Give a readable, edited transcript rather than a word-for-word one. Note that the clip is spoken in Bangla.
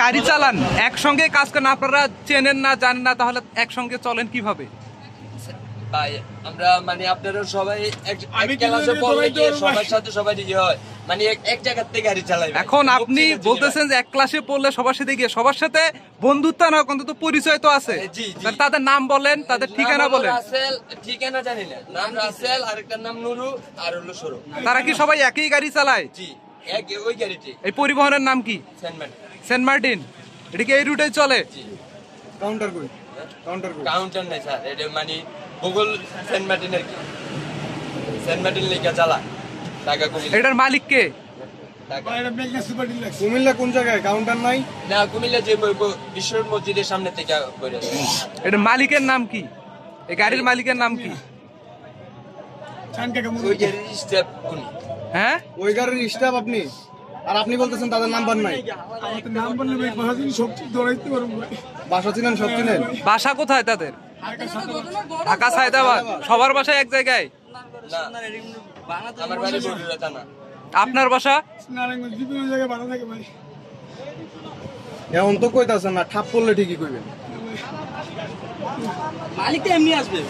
গাড়ি চালান, একসঙ্গে কাজ করেন, আপনারা চেনেন না জানেন না, তাহলে একসঙ্গে চলেন কিভাবে? ভাই আমরা মানে আপনারা সবাই এক ক্লাসে পড়লে কি সবার সাথে সবাই ইয়ে হয়, মানে এক জায়গা থেকে গাড়ি চালাই। এখন আপনি বলতেছেন যে এক ক্লাসে পড়লে সবার সাথে গিয়ে, সবার সাথে বন্ধুত্ব না, অন্তত পরিচয় তো আছে। তাদের নাম বলেন, তাদের ঠিকানা বলেন। রাসেল, ঠিকানা জানি না, নাম রাসেল, আরেকটার নাম নুরু, আর হলো সরু। তারা কি সবাই একই গাড়ি চালায়? জি, এক ওই গাড়িটি। এই পরিবহনের নাম কি? Saint Martin. এটা কি এই রুটে চলে? কাউন্টার কই? কাউন্টার নাই স্যার, এটা মানে গুগল সেন্ট মার্টিনের কি সেন্ট মার্টিন লেখা চালা টাকা কুমিল্লা। এটার মালিক কে? কুমিল্লা কোন জায়গায়? কাউন্টার নাই না, কুমিল্লা যে বিশ্ব মসজিদের সামনে থেকে বইরা। এটার মালিকের নাম কি? এই গাড়ির মালিকের নাম কি? ওই গাড়ির স্টেপ উনি। হ্যাঁ, ওই গাড়ির স্টাফ আপনি, আর আপনি বলতেছেন তাদের নাম্বার নাই। বাসা চিনেন, সব চিনেন। বাসা কোথায় তাদের? ঢাকা সায়দাবাদ। সবার বাসা এক জায়গায়? না, আমার বাড়ি বগুড়া থানা। আপনার বাসা? এখন তো কইতাছেন না, ঠাপ পড়লে ঠিকই কইবেন। মালিক তো এমনি আসবে।